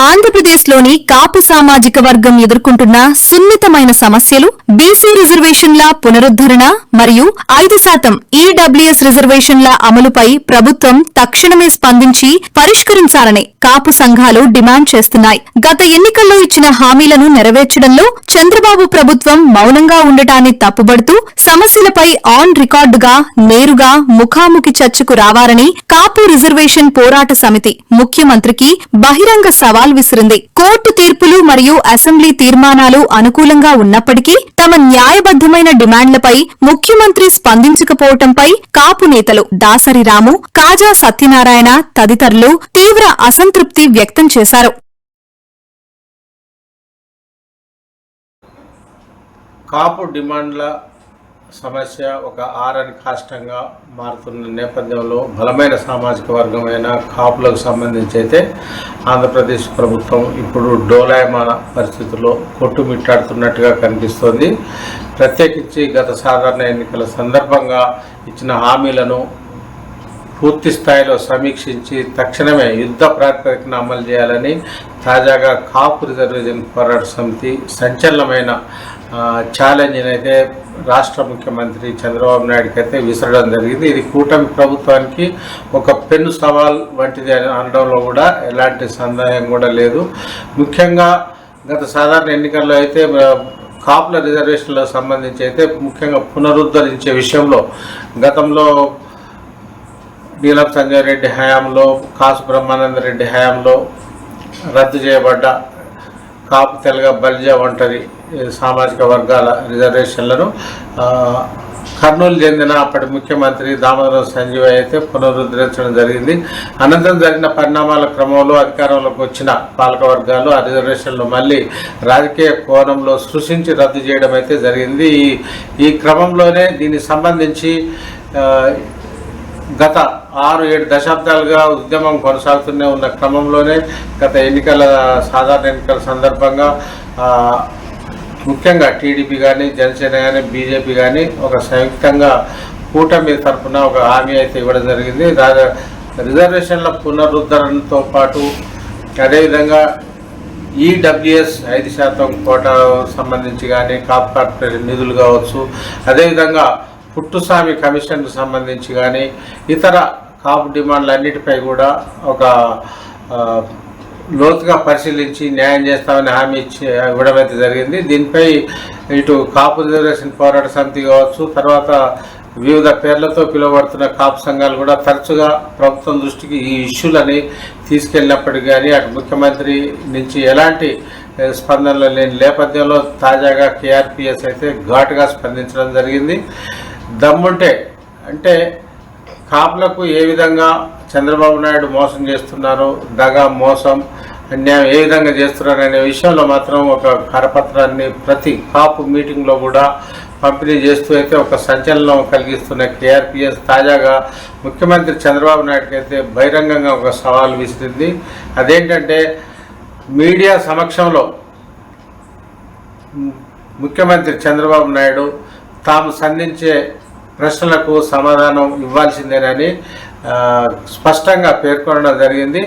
ఆంధ్రప్రదేశ్లోని కాపు సామాజిక వర్గం ఎదుర్కొంటున్న సున్నితమైన సమస్యలు, బీసీ రిజర్వేషన్ల పునరుద్ధరణ మరియు 5% ఈడబ్ల్యూఎస్ రిజర్వేషన్ల అమలుపై ప్రభుత్వం తక్షణమే స్పందించి పరిష్కరించాలని కాపు సంఘాలు డిమాండ్ చేస్తున్నాయి. గత ఎన్నికల్లో ఇచ్చిన హామీలను నెరవేర్చడంలో చంద్రబాబు ప్రభుత్వం మౌనంగా ఉండటాన్ని తప్పుబడుతూ సమస్యలపై ఆన్ రికార్డుగా నేరుగా ముఖాముఖి చర్చకు రావాలని కాపు రిజర్వేషన్ పోరాట సమితి ముఖ్యమంత్రికి బహిరంగ సవాల్ విసిరింది. కోర్టు తీర్పులు మరియు అసెంబ్లీ తీర్మానాలు అనుకూలంగా ఉన్నప్పటికీ తమ న్యాయబద్దమైన డిమాండ్లపై ముఖ్యమంత్రి స్పందించకపోవడంపై కాపు నేతలు దాసరి రాము, కాజా సత్యనారాయణ తదితరులు తీవ్ర అసంతృప్తి వ్యక్తం చేశారు. కాపు డిమాండ్ల సమస్య ఒక ఆరని కాష్టంగా మారుతున్న నేపథ్యంలో బలమైన సామాజిక వర్గమైన కాపులకు సంబంధించి అయితే ఆంధ్రప్రదేశ్ ప్రభుత్వం ఇప్పుడు డోలాయమాన పరిస్థితుల్లో కొట్టుమిట్టాడుతున్నట్టుగా కనిపిస్తోంది. ప్రత్యేకించి గత సాధారణ ఎన్నికల సందర్భంగా ఇచ్చిన హామీలను పూర్తి స్థాయిలో సమీక్షించి తక్షణమే యుద్ధ ప్రాతిపదికన అమలు చేయాలని తాజాగా కాపు రిజర్వేషన్ పోరాట సమితి సంచలనమైన ఛాలెంజ్ని అయితే రాష్ట్ర ముఖ్యమంత్రి చంద్రబాబు నాయుడుకి అయితే విసరడం జరిగింది. ఇది కూటమి ప్రభుత్వానికి ఒక పెను సవాల్ వంటిది అనడంలో కూడా ఎలాంటి సందేహం కూడా లేదు. ముఖ్యంగా గత సాధారణ ఎన్నికల్లో అయితే కాపుల రిజర్వేషన్లకు సంబంధించి అయితే ముఖ్యంగా పునరుద్ధరించే విషయంలో గతంలో నీలం సంజయ్ రెడ్డి హయాంలో, కాసు బ్రహ్మానంద రెడ్డి హయాంలో రద్దు చేయబడ్డ కాపు, తెలగ, బలిజ, ఒంటరి సామాజిక వర్గాల రిజర్వేషన్లను కర్నూలు చెందిన అప్పటి ముఖ్యమంత్రి దామోదరం సంజీవయ్య అయితే పునరుద్ధరించడం జరిగింది. అనంతరం జరిగిన పరిణామాల క్రమంలో అధికారంలోకి వచ్చిన పాలక వర్గాలు ఆ రిజర్వేషన్లు మళ్ళీ రాజకీయ కోణంలో సృష్టించి రద్దు చేయడం అయితే జరిగింది. ఈ క్రమంలోనే దీనికి సంబంధించి గత 6-7 దశాబ్దాలుగా ఉద్యమం కొనసాగుతూనే ఉన్న క్రమంలోనే గత సాధారణ ఎన్నికల సందర్భంగా ముఖ్యంగా టీడీపీ కానీ, జనసేన కానీ, బీజేపీ కానీ ఒక సంయుక్తంగా కూటమి తరఫున ఒక హామీ అయితే ఇవ్వడం జరిగింది. రిజర్వేషన్ల పునరుద్ధరణతో పాటు అదేవిధంగా ఈడబ్ల్యూఎస్ 5% కోటా సంబంధించి కానీ, కాపు కార్పొరేషన్ నిధులు కావచ్చు, అదేవిధంగా పుట్టుస్వామి కమిషన్కు సంబంధించి కానీ ఇతర కాపు డిమాండ్లన్నిటిపై కూడా ఒక లోతుగా పరిశీలించి న్యాయం చేస్తామని హామీ ఇవ్వడం అయితే జరిగింది. దీనిపై ఇటు కాపు రిజర్వేషన్ పోరాట సమితి కావచ్చు, తర్వాత వివిధ పేర్లతో పిలువబడుతున్న కాపు సంఘాలు కూడా తరచుగా ప్రభుత్వం దృష్టికి ఈ ఇష్యూలని తీసుకెళ్ళినప్పటికీ కానీ అటు ముఖ్యమంత్రి నుంచి ఎలాంటి స్పందనలు లేని నేపథ్యంలో తాజాగా కేఆర్పిఎస్ అయితే ఘాటుగా స్పందించడం జరిగింది. దమ్ముంటే అంటే కాపులకు ఏ విధంగా చంద్రబాబు నాయుడు మోసం చేస్తున్నారు, దగా, మోసం, అన్యాయం ఏ విధంగా చేస్తున్నారు అనే విషయంలో మాత్రం ఒక కరపత్రాన్ని ప్రతి కాపు మీటింగ్లో కూడా పంపిణీ చేస్తూ అయితే ఒక సంచలనం కలిగిస్తున్న కేఆర్పిఎస్ తాజాగా ముఖ్యమంత్రి చంద్రబాబు నాయుడుకి అయితే బహిరంగంగా ఒక సవాల్ విసిరింది. అదేంటంటే మీడియా సమక్షంలో ముఖ్యమంత్రి చంద్రబాబు నాయుడు తాము సంధించే ప్రశ్నలకు సమాధానం ఇవ్వాల్సిందేనని స్పష్టంగా పేర్కొనడం జరిగింది.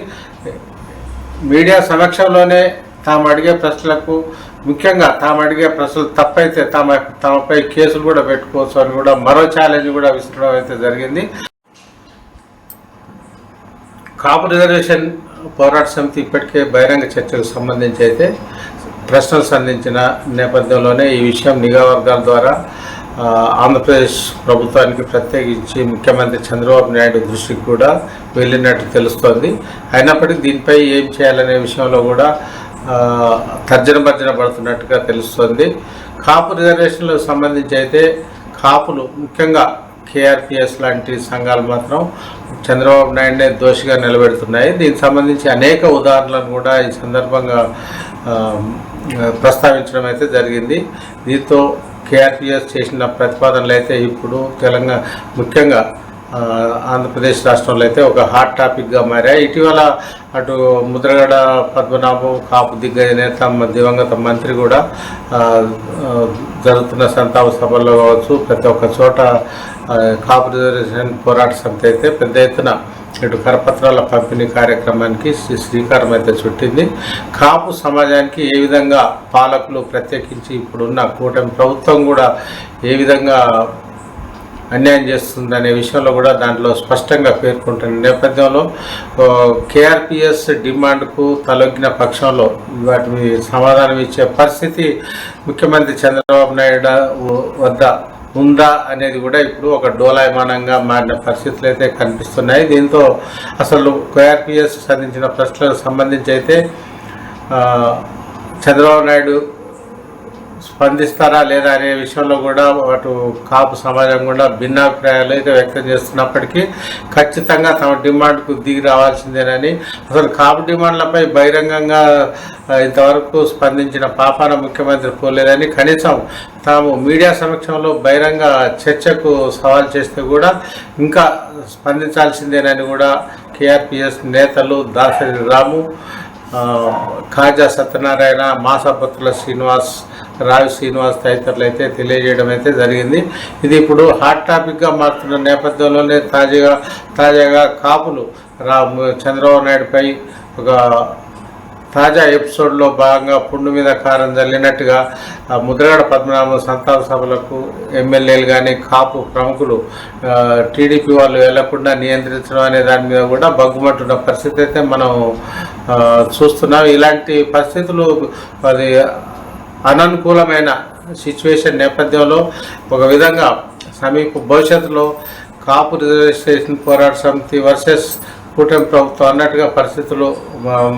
మీడియా సమక్షంలోనే తాము అడిగే ప్రశ్నలకు, ముఖ్యంగా తాము అడిగే ప్రశ్నలు తప్పైతే తమపై కేసులు కూడా పెట్టుకోవచ్చు అని కూడా మరో ఛాలెంజ్ కూడా విసరడం అయితే జరిగింది. కాపు రిజర్వేషన్ పోరాట సమితి ఇప్పటికే బహిరంగ చర్చకు సంబంధించి అయితే ప్రశ్నలు సంధించిన నేపథ్యంలోనే ఈ విషయం నిఘా వర్గాల ద్వారా ఆంధ్రప్రదేశ్ ప్రభుత్వానికి ప్రత్యేకించి ముఖ్యమంత్రి చంద్రబాబు నాయుడు దృష్టికి కూడా వెళ్ళినట్టు తెలుస్తోంది. అయినప్పటికీ దీనిపై ఏం చేయాలనే విషయంలో కూడా తర్జన పడుతున్నట్టుగా తెలుస్తోంది. కాపు రిజర్వేషన్లకు సంబంధించి అయితే కాపులు ముఖ్యంగా కేఆర్పిఎస్ లాంటి సంఘాలు మాత్రం చంద్రబాబు నాయుడునే దోషిగా నిలబెడుతున్నాయి. దీనికి సంబంధించి అనేక ఉదాహరణలను కూడా ఈ సందర్భంగా ప్రస్తావించడం అయితే జరిగింది. దీంతో కేఆర్పిఎస్ చేసిన ప్రతిపాదనలు అయితే ఇప్పుడు ముఖ్యంగా ఆంధ్రప్రదేశ్ రాష్ట్రంలో అయితే ఒక హాట్ టాపిక్గా మారాయి. ఇటీవల అటు ముద్రగడ పద్మనాభం, కాపు దిగ్గజ నేత, దివంగత మంత్రి కూడా జరుగుతున్న సంతాప సభల్లో కావచ్చు ప్రతి ఒక్క చోట కాపు రిజర్వేషన్ పోరాట సమితి అయితే పెద్ద ఎత్తున ఇటు కరపత్రాల పంపిణీ కార్యక్రమానికి శ్రీకారం అయితే చుట్టింది. కాపు సమాజానికి ఏ విధంగా పాలకులు, ప్రత్యేకించి ఇప్పుడున్న కూటమి ప్రభుత్వం కూడా ఏ విధంగా అన్యాయం చేస్తుందనే విషయంలో కూడా దాంట్లో స్పష్టంగా పేర్కొంటున్న నేపథ్యంలో కేఆర్పిఎస్ డిమాండ్కు తలొగ్గిన పక్షంలో వాటి సమాధానం ఇచ్చే పరిస్థితి ముఖ్యమంత్రి చంద్రబాబు నాయుడు వద్ద ఉందా అనేది కూడా ఇప్పుడు ఒక డోలాయమానంగా మారిన పరిస్థితులు అయితే కనిపిస్తున్నాయి. దీంతో అసలు కేఆర్పిఎస్ సంధించిన ప్రశ్నలకు సంబంధించి అయితే చంద్రబాబు నాయుడు స్పందిస్తారా లేదా అనే విషయంలో కూడా అటు కాపు సమాజం కూడా భిన్నాభిప్రాయాలు అయితే వ్యక్తం చేస్తున్నప్పటికీ ఖచ్చితంగా తమ డిమాండ్కు దిగి రావాల్సిందేనని, అసలు కాపు డిమాండ్లపై బహిరంగంగా ఇంతవరకు స్పందించిన పాపాన ముఖ్యమంత్రి పోలేదని, కనీసం తాము మీడియా సమక్షంలో బహిరంగ చర్చకు సవాల్ చేస్తే కూడా ఇంకా స్పందించాల్సిందేనని కూడా కేఆర్పిఎస్ నేతలు దాసరి రాము, ఖాజా సత్యనారాయణ, మాసాపత్రుల శ్రీనివాస్, రావి శ్రీనివాస్ తదితరులు అయితే తెలియజేయడం అయితే జరిగింది. ఇది ఇప్పుడు హాట్ టాపిక్గా మారుతున్న నేపథ్యంలోనే తాజాగా కాపులు చంద్రబాబు నాయుడుపై ఒక తాజా ఎపిసోడ్లో భాగంగా పుండు మీద కారం జల్లినట్టుగా ముద్రగడ పద్మనాభం సంతాప సభలకు ఎమ్మెల్యేలు కానీ కాపు ప్రముఖులు టీడీపీ వాళ్ళు వెళ్లకుండా నియంత్రించడం అనే దాని మీద కూడా బగ్గుమంటున్న పరిస్థితి అయితే మనం చూస్తున్నాం. ఇలాంటి పరిస్థితులు అది అననుకూలమైన సిచ్యువేషన్ నేపథ్యంలో ఒక విధంగా సమీప భవిష్యత్తులో కాపు రిజర్వేషన్ పోరాట సమితి వర్సెస్ కూటమి ప్రభుత్వం అన్నట్టుగా పరిస్థితులు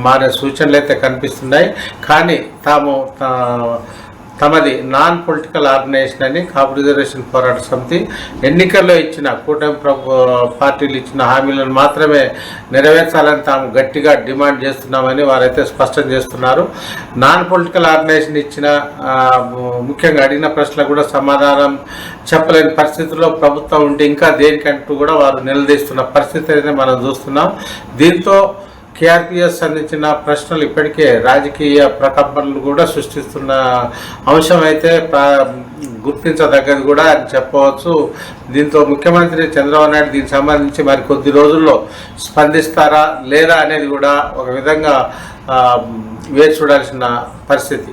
మారే సూచనలు అయితే కనిపిస్తున్నాయి. కానీ తమది నాన్ పొలిటికల్ ఆర్గనైజేషన్ అని కాపు రిజర్వేషన్ పోరాట సమితి ఎన్నికల్లో ఇచ్చిన కూటమి పార్టీలు ఇచ్చిన హామీలను మాత్రమే నెరవేర్చాలని తాము గట్టిగా డిమాండ్ చేస్తున్నామని వారైతే స్పష్టం చేస్తున్నారు. నాన్ పొలిటికల్ ఆర్గనైజేషన్ ఇచ్చిన ముఖ్యంగా అడిగిన ప్రశ్నలకు కూడా సమాధానం చెప్పలేని పరిస్థితుల్లో ప్రభుత్వం ఉంటే ఇంకా దేనికంటూ కూడా వారు నిలదీస్తున్న పరిస్థితి అయితే మనం చూస్తున్నాం. దీంతో కేఆర్పిఎస్ అందించిన ప్రశ్నలు ఇప్పటికే రాజకీయ ప్రకంపనలు కూడా సృష్టిస్తున్న అంశం అయితే గుర్తించదగ్గది కూడా అని చెప్పవచ్చు. దీంతో ముఖ్యమంత్రి చంద్రబాబు నాయుడు దీనికి సంబంధించి మరి కొద్ది రోజుల్లో స్పందిస్తారా లేదా అనేది కూడా ఒక విధంగా వేచి చూడాల్సిన పరిస్థితి.